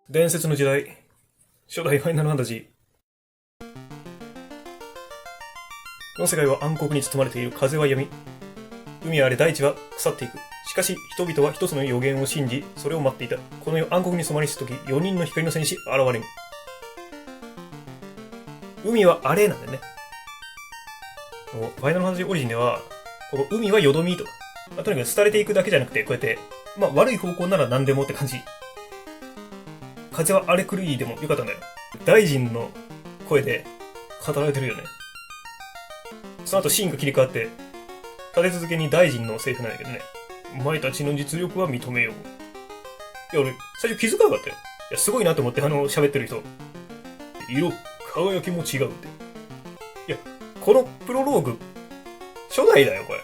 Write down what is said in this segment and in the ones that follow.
伝説の時代、初代ファイナルファンタジー。この世界は暗黒に包まれている。風は闇。海は荒れ、大地は腐っていく。しかし、人々は一つの予言を信じ、それを待っていた。この世暗黒に染まりしとき、4人の光の戦士現れる。海は荒れなんだよね。ファイナルファンタジーオリジンでは、この海はよどみとか、とにかく廃れていくだけじゃなくて、こうやって、悪い方向なら何でもって感じ。風は荒れ狂いでもよかったんだよ。大臣の声で語られてるよね。その後シーンが切り替わって、立て続けに大臣のセリフなんだけどね。お前たちの実力は認めよう。いや、俺、最初気づかなかったよ。いや、すごいなと思って、喋ってる人。色、輝きも違うって。いや、このプロローグ、初代だよ、これ。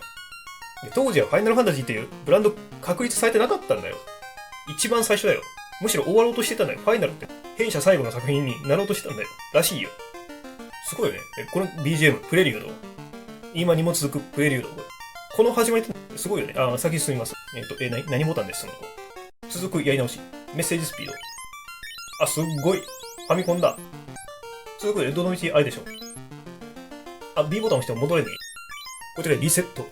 当時はファイナルファンタジーっていうブランド確立されてなかったんだよ。一番最初だよ。むしろ終わろうとしてたんだよ。ファイナルって弊社最後の作品になろうとしてたんだよ。らしいよ。すごいよね。この BGM、プレリュード。今にも続くプレリュード。この始まりってすごいよね。先進みます。何ボタンですの続くやり直し。メッセージスピード。すっごい。ファミコンだ。続くどの道あれでしょ。B ボタン押しても戻れねえ。こちらリセット。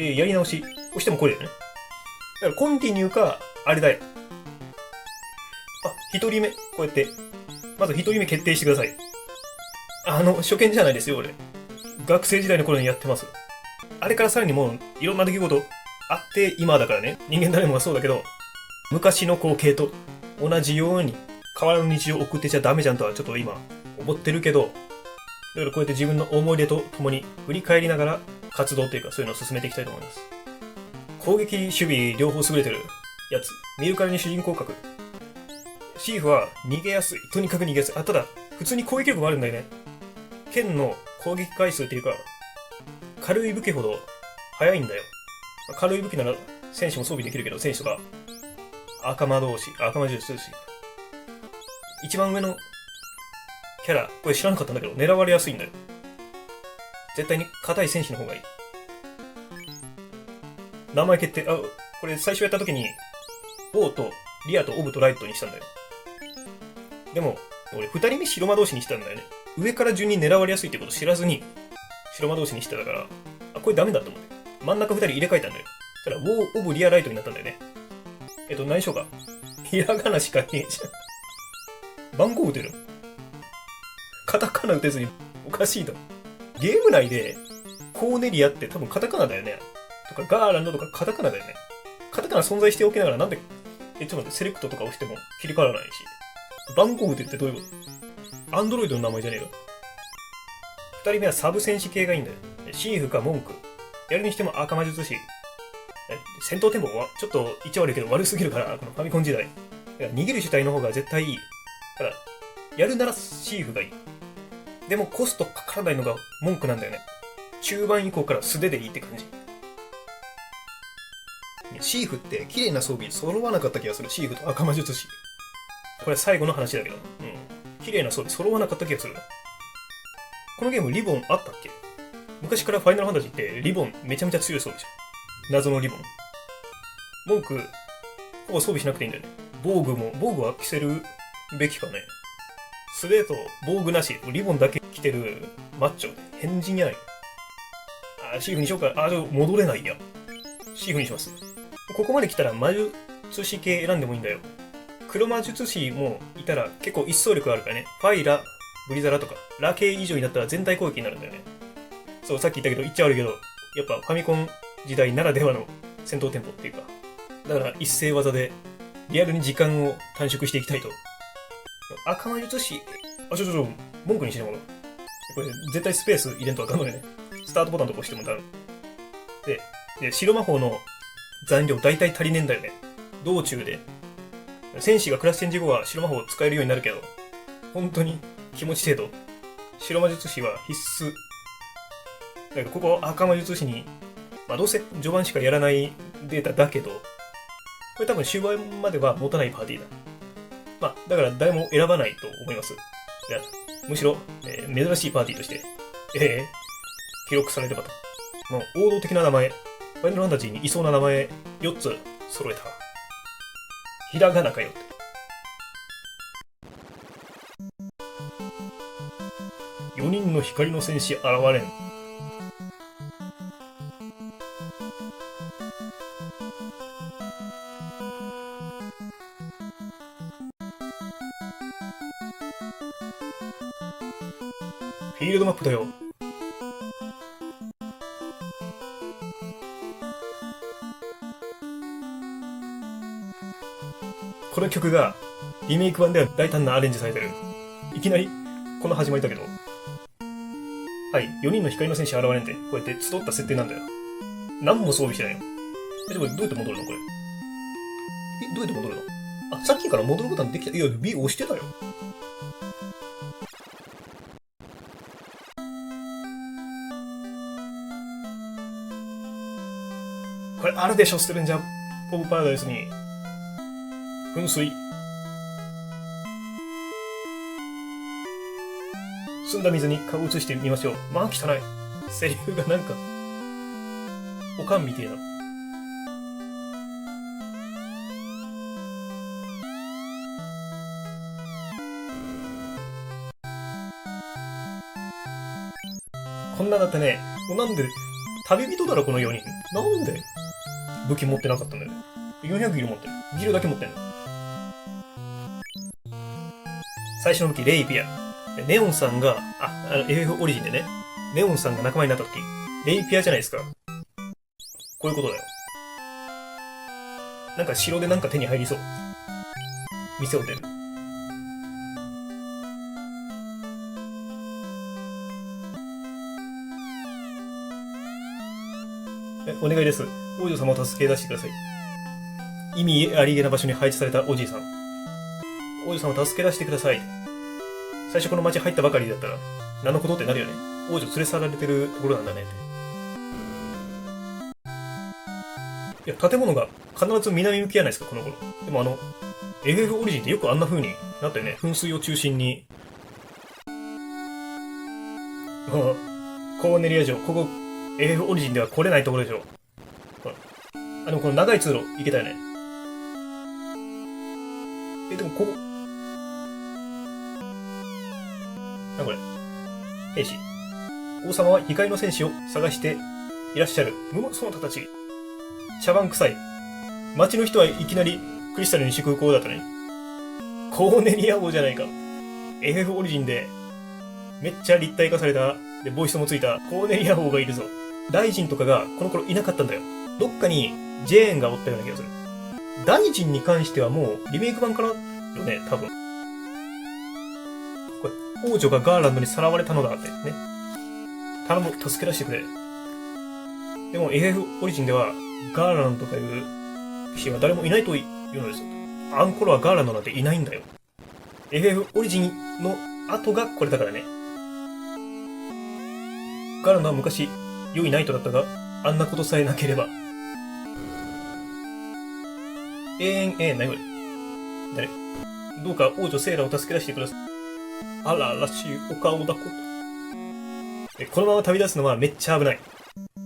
やり直し。押してもこれだよね。だからコンティニューか、あれだよ。一人目。こうやって。まず一人目決定してください。初見じゃないですよ、俺。学生時代の頃にやってます。あれからさらにもう、いろんな出来事あって、今だからね。人間誰もがそうだけど、昔の光景と同じように、変わらぬ日常を送ってちゃダメじゃんとはちょっと今、思ってるけど、だからこうやって自分の思い出と共に振り返りながら、活動というかそういうのを進めていきたいと思います。攻撃、守備、両方優れてるやつ。見るからに主人公格。シーフは逃げやすい。とにかく逃げやすい。ただ、普通に攻撃力もあるんだよね。剣の攻撃回数っていうか、軽い武器ほど速いんだよ。軽い武器なら戦士も装備できるけど、戦士とか、赤魔術師。一番上のキャラ、これ知らなかったんだけど、狙われやすいんだよ。絶対に硬い戦士の方がいい。名前決定。これ最初やった時に、オーとリアとオブとライトにしたんだよ。でも、俺二人目白魔同士にしたんだよね。上から順に狙われやすいってこと知らずに、白魔同士にしてたから、これダメだと思って。真ん中二人入れ替えたんだよ。そしたら、ウォー、オブ、リア、ライトになったんだよね。何しようか。ひらがなしかねえじゃん。番号打てる？カタカナ打てずに、おかしいだろ。ゲーム内で、コーネリアって多分カタカナだよね。とか、ガーランドとかカタカナだよね。カタカナ存在しておきながらなんで、ちょっと待って、セレクトとか押しても切り替わらないし。番号打てってどういうこと？アンドロイドの名前じゃねえか。二人目はサブ戦士系がいいんだよ。シーフか文句。やるにしても赤魔術師。戦闘テンポはちょっと言っちゃ悪いけど悪すぎるから、このファミコン時代。逃げる主体の方が絶対いい。ただ、やるならシーフがいい。でもコストかからないのが文句なんだよね。中盤以降から素手でいいって感じ。シーフって綺麗な装備揃わなかった気がする。シーフと赤魔術師。これ最後の話だけど。綺麗な装備揃わなかった気がする。このゲームリボンあったっけ？昔からファイナルファンタジーってリボンめちゃめちゃ強い装備じゃん。謎のリボン。文句、ほぼ装備しなくていいんだよね。防具は着せるべきかね。素手と防具なし、リボンだけ着てるマッチョ。変人やない。シーフにしようか。戻れないや。シーフにします。ここまで来たら魔術師系選んでもいいんだよ。黒魔術師もいたら結構一走力あるからね。ファイラ、ブリザラとか、ラ系以上になったら全体攻撃になるんだよね。そう、さっき言ったけど、言っちゃ悪いけど、やっぱファミコン時代ならではの戦闘テンポっていうか、だから一斉技でリアルに時間を短縮していきたいと。赤魔術師、文句にしてもらう。これ絶対スペース入れんとあかんのでね。スタートボタンとか押してもダメ。で、白魔法の残量大体足りねえんだよね。道中で。戦士がクラスチェンジ後は白魔法を使えるようになるけど、本当に気持ち程度。白魔術師は必須。だからここ赤魔術師に、どうせ序盤しかやらないデータだけど、これ多分終盤までは持たないパーティーだ。だから誰も選ばないと思います。むしろ、珍しいパーティーとして、記録されればと。王道的な名前、ファイナルファンタジーにいそうな名前4つ揃えた。ひらがなかよって。4人の光の戦士現れん。フィールドマップだよ。この曲がリメイク版では大胆なアレンジされてる。いきなりこの始まりだけど、はい、4人の光の戦士現れんって、こうやって集った設定なんだよ。何も装備してないの。でもどうやって戻るのこれ。どうやって戻るの？あ、さっきから戻るボタンできた。いや、B 押してたよ。これあるでしょ、ストレンジャー・オブ・パラダイスに。噴水。澄んだ水に顔を映してみましょう。まあ汚い。セリフがなんか、おかんみてえな。こんなだってね、もうなんで、旅人だろこの4人。なんで武器持ってなかったんだよね。400ギル持ってる。ギルだけ持ってんの。最初の武器、レイピア。ネオンさんが、FF オリジンでね、ネオンさんが仲間になった時、レイピアじゃないですか。こういうことだよ。なんか城でなんか手に入りそう。店を出る。お願いです。王女様を助け出してください。意味ありげな場所に配置されたおじいさん。王女様を助け出してください。最初この町入ったばかりだったら、何のことってなるよね。王女連れ去られてるところなんだねって。いや、建物が必ず南向きじゃないですか、この頃。でもFF オリジンってよくあんな風になったよね。噴水を中心に。コーネリア城、ここ、FF オリジンでは来れないところでしょ。でもこの長い通路行けたよね。でもここ、なこれ。兵士。王様は光の戦士を探していらっしゃる。その他たち。茶番臭い。町の人はいきなりクリスタルに祝福王だったね。コーネリア王じゃないか。FF オリジンでめっちゃ立体化された、で、ボイスもついたコーネリア王がいるぞ。大臣とかがこの頃いなかったんだよ。どっかにジェーンがおったような気がする。大臣に関してはもうリメイク版からよね、多分。これ、王女がガーランドにさらわれたのだってね。頼む、助け出してくれ。でも FF オリジンではガーランドとかいう騎士は誰もいないというのですよ。あん頃はガーランドなんていないんだよ。FF オリジンの後がこれだからね。ガーランドは昔良いナイトだったが、あんなことさえなければ。何これ。誰？どうか王女セイラを助け出してください。あららしいお顔だこと。このまま旅立つのはめっちゃ危ない。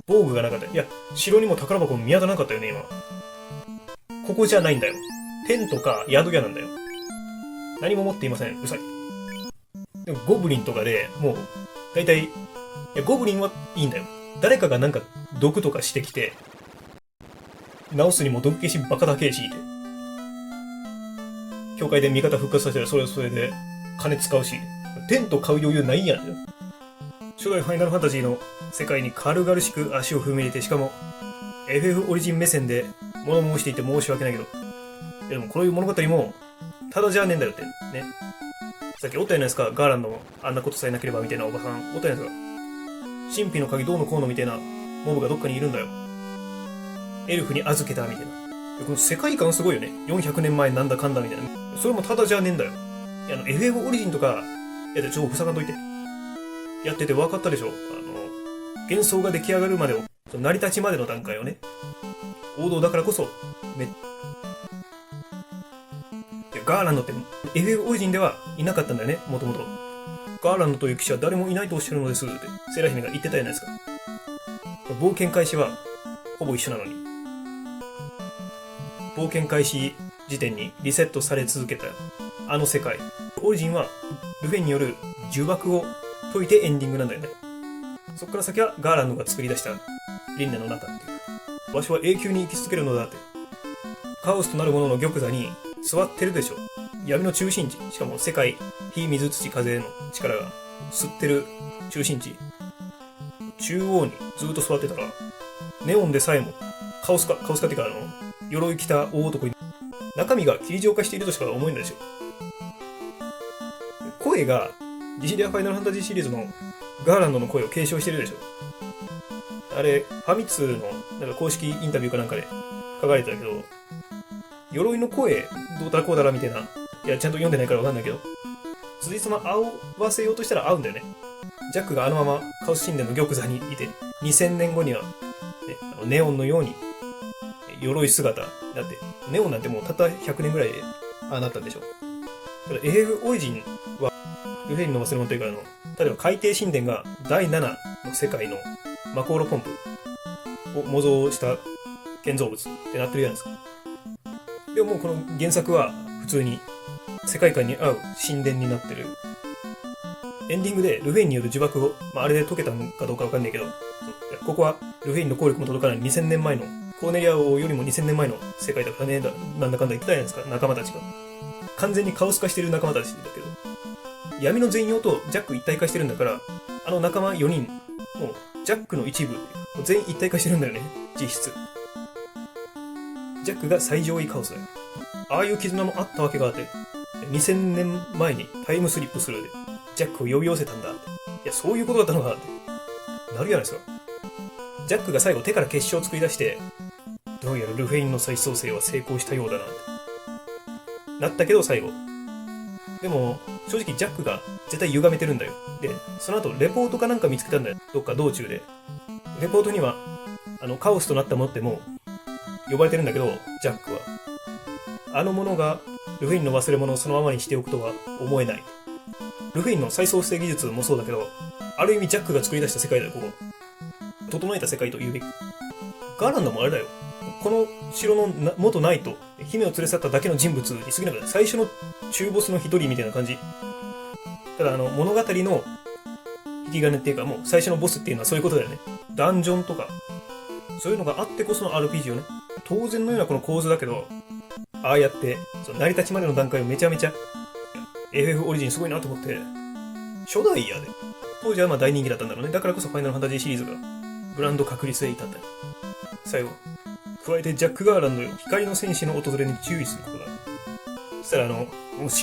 防具がなかった。いや、城にも宝箱も見当たらなかったよね、今。ここじゃないんだよ。テントか宿屋なんだよ。何も持っていません。うさい。でもゴブリンとかでもう、だいたい、ゴブリンはいいんだよ。誰かがなんか毒とかしてきて、治すにも毒消しバカだけしいて。教会で味方復活させたらそれはそれで金使うし、テント買う余裕ないやん。初代ファイナルファンタジーの世界に軽々しく足を踏み入れて、しかも FF オリジン目線で物申していて申し訳ないけど、でもこういう物語もただじゃねえんだよってね。さっきおったじゃないですか、ガーランドもあんなことさえなければみたいなおばさんおったじゃないですか。神秘の鍵どうのこうのみたいなモブがどっかにいるんだよ。エルフに預けたみたいな。この世界観すごいよね。400年前なんだかんだみたいな。それもただじゃねえんだよ。FF オリジンとか、ちょっと塞がんといて。やってて分かったでしょ。幻想が出来上がるまでを、成り立ちまでの段階をね。王道だからこそ、ガーランドって FF オリジンではいなかったんだよね、もともと。ガーランドという騎士は誰もいないとおっしゃるのですって、セーラ姫が言ってたじゃないですか。冒険開始は、ほぼ一緒なのに。冒険開始時点にリセットされ続けたあの世界。オリジンはルフェンによる呪縛を解いてエンディングなんだよね。そこから先はガーランドが作り出した輪廻の中っていう場所は永久に生き続けるのだって。カオスとなるものの玉座に座ってるでしょ。闇の中心地、しかも世界火水土風の力が吸ってる中心地、中央にずっと座ってたら、ネオンでさえもカオス化っていうか鎧着た大男に中身が霧状化しているとしか思えないでしょ。声がディシリアファイナルファンタジーシリーズのガーランドの声を継承してるでしょ。あれファミ通のなんか公式インタビューかなんかで書かれてたけど、鎧の声どうだらこうだらみたいな、いやちゃんと読んでないからわかんないけど、辻褄合わせようとしたら合うんだよね。ジャックがあのままカオス神殿の玉座にいて、2000年後には、ね、ネオンのように鎧姿になって、ネオンなんてもうたった100年ぐらいでああなったんでしょ。ただ AF オリジンはルフェンの忘れ物というか例えば海底神殿が第7の世界のマコーロポンプを模造した建造物ってなってるじゃないですか。でももうこの原作は普通に世界観に合う神殿になってる。エンディングでルフェンによる呪縛を、あれで解けたのかどうかわかんないけど、ここはルフェンの効力も届かない2000年前のコーネリア王よりも2000年前の世界だからね、なんだかんだ言ってたじゃないですか、仲間たちが。完全にカオス化してる仲間たちだけど、闇の全容とジャック一体化してるんだから、あの仲間4人、もうジャックの一部、全員一体化してるんだよね、実質。ジャックが最上位カオスだよ。ああいう絆もあったわけがあって、2000年前にタイムスリップするで、ジャックを呼び寄せたんだって。いや、そういうことだったのかって。なるじゃないですか。ジャックが最後手から結晶を作り出して、どうやらルフェインの再創生は成功したようだなって。なったけど最後。でも、正直ジャックが絶対歪めてるんだよ。で、その後レポートかなんか見つけたんだよ。どっか道中で。レポートには、カオスとなったものっても呼ばれてるんだけど、ジャックは。あのものがルフェインの忘れ物をそのままにしておくとは思えない。ルフェインの再創生技術もそうだけど、ある意味ジャックが作り出した世界だよ、ここ。整えた世界と言うべき。ガーランドもあれだよ。この城の元ナイト、姫を連れ去っただけの人物に過ぎなくて、最初の中ボスの一人みたいな感じ。ただ物語の引き金っていうか、もう最初のボスっていうのはそういうことだよね。ダンジョンとか、そういうのがあってこその RPG よね。当然のようなこの構図だけど、ああやって、成り立ちまでの段階をめちゃめちゃ、FF オリジンすごいなと思って、初代やで。当時は大人気だったんだろうね。だからこそファイナルファンタジーシリーズが、ブランド確立へ至った。最後。加えてジャック・ガーランドよ、光の戦士の訪れに注意することだ。そしたら教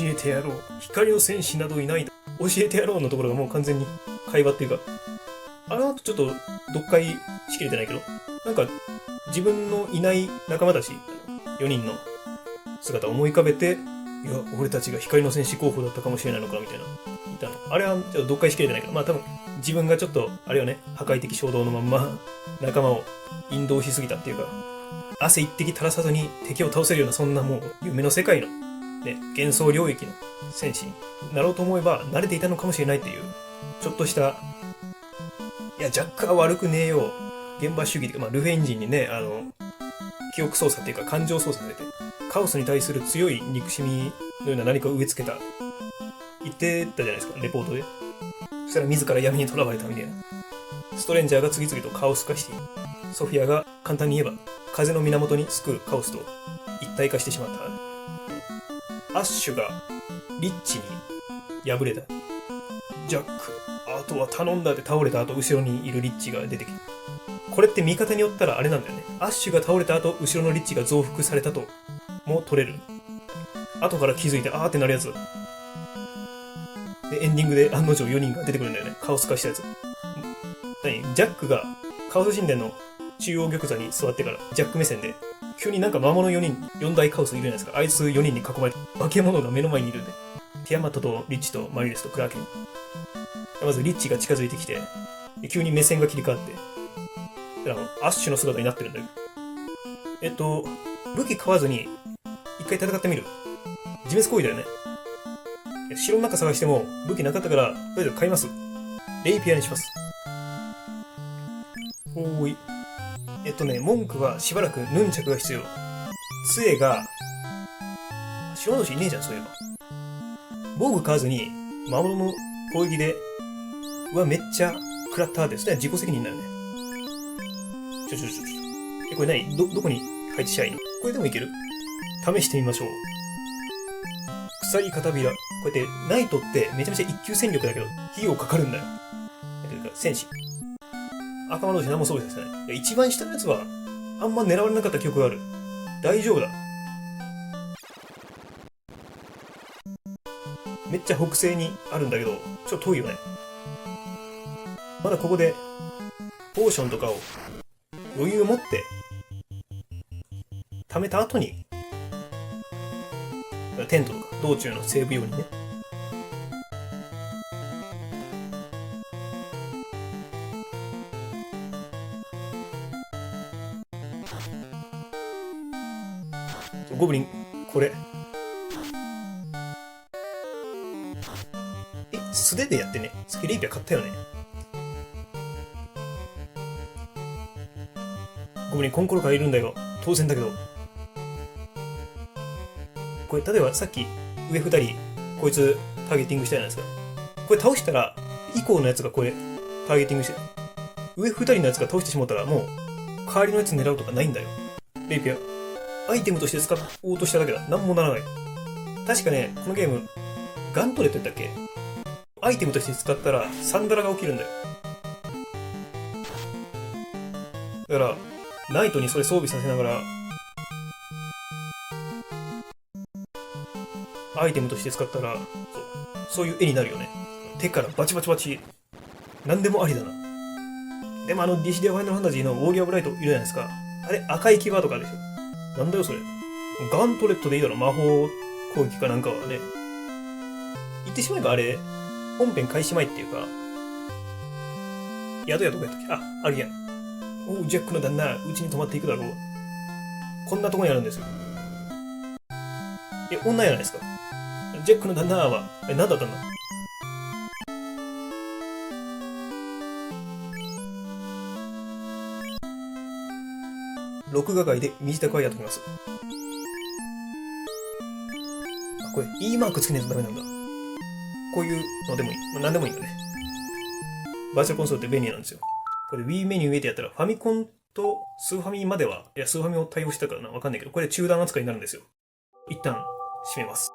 えてやろう。光の戦士などいない。教えてやろうのところがもう完全に会話っていうか、あの後ちょっと読解しきれてないけど、なんか自分のいない仲間たち、4人の姿を思い浮かべて、いや、俺たちが光の戦士候補だったかもしれないのかみたいな言ったの。あれはちょっと読解しきれてないけど、多分自分がちょっとあれよね、破壊的衝動のまんま仲間を引導しすぎたっていうか、汗一滴垂らさずに敵を倒せるような、そんなもう夢の世界のね、幻想領域の戦士になろうと思えば慣れていたのかもしれないっていう、ちょっとした、いや、ジャックは悪くねえよ、現場主義っていうか、ルフェンジンにね、記憶操作っていうか感情操作されて、カオスに対する強い憎しみのような何かを植え付けた。言ってたじゃないですか、レポートで。そしたら自ら闇に囚われたみたいな。ストレンジャーが次々とカオス化している。ソフィアが簡単に言えば、風の源に救うカオスと一体化してしまった。アッシュがリッチに敗れた。ジャック、あとは頼んだって倒れた後、後ろにいるリッチが出てきた。これって見方によったらあれなんだよね。アッシュが倒れた後、後ろのリッチが増幅されたとも取れる。後から気づいて、あーってなるやつ。で、エンディングで案の定4人が出てくるんだよね。カオス化したやつ。ジャックがカオス神殿の中央玉座に座ってから、ジャック目線で、急になんか魔物4人、4大カオスいるじゃないですか。あいつ4人に囲まれて、化け物が目の前にいるんで。ティアマットとリッチとマリレスとクラーケン。まずリッチが近づいてきて、急に目線が切り替わって、アッシュの姿になってるんだよ。武器買わずに、一回戦ってみる。自滅行為だよね。城の中探しても武器なかったから、とりあえず買います。レイピアにします。おーい。文句はしばらくヌンチャクが必要。杖が、白同士いねえじゃん、そういえば。防具買わずに、魔物の攻撃で、うわ、めっちゃ食らったって、それは自己責任になるね。これ何どこに配置しゃいいの？これでもいける？試してみましょう。鎖片びら。こうやって、ナイトってめちゃめちゃ一級戦力だけど、費用かかるんだよ。戦士。赤魔同士何も装備させない。いや、一番下のやつは、あんま狙われなかった記憶がある。大丈夫だ。めっちゃ北西にあるんだけど、ちょっと遠いよね。まだここで、ポーションとかを余裕を持って、貯めた後に、テントとか道中のセーブ用にね。ゴブリン、これ。素手でやってね。スケレイピア買ったよね。ゴブリン、コンコロからいるんだよ。当然だけど。これ、例えばさっき上2人、こいつターゲティングしたじゃないですか。これ倒したら、以降のやつがこれ、ターゲティングして、上2人のやつが倒してしまったら、もう、代わりのやつ狙うとかないんだよ。レイピア。アイテムとして使おうとしただけだ。なんもならない。確かね、このゲーム、ガントレットやったっけ？アイテムとして使ったら、サンダラが起きるんだよ。だから、ナイトにそれ装備させながら、アイテムとして使ったら、そういう絵になるよね。手からバチバチバチ。なんでもありだな。でもDC でファイナルファンタジーのウォーリアー・オブ・ライトいるじゃないですか。あれ、赤いキーワードがあるでしょ。なんだよそれ。ガントレットでいいだろ、魔法攻撃かなんかはね。言ってしまえばあれ、本編開始前っていうか、宿屋どこやったっけ？あるやん。おう、ジャックの旦那、うちに泊まっていくだろう。こんなとこにあるんですよ。女じゃないですか。ジャックの旦那は、何だったんだ？録画外で身支度はやっておきます。これ E マークつけないとダメなんだ。こういうのでもいい。何でもいいんだね。バーチャルコンソールって便利なんですよ。これ Wii メニュー上でやったらファミコンとスーファミまでは、いやスーファミを対応してたからな。わかんないけど、これ中断扱いになるんですよ。一旦閉めます。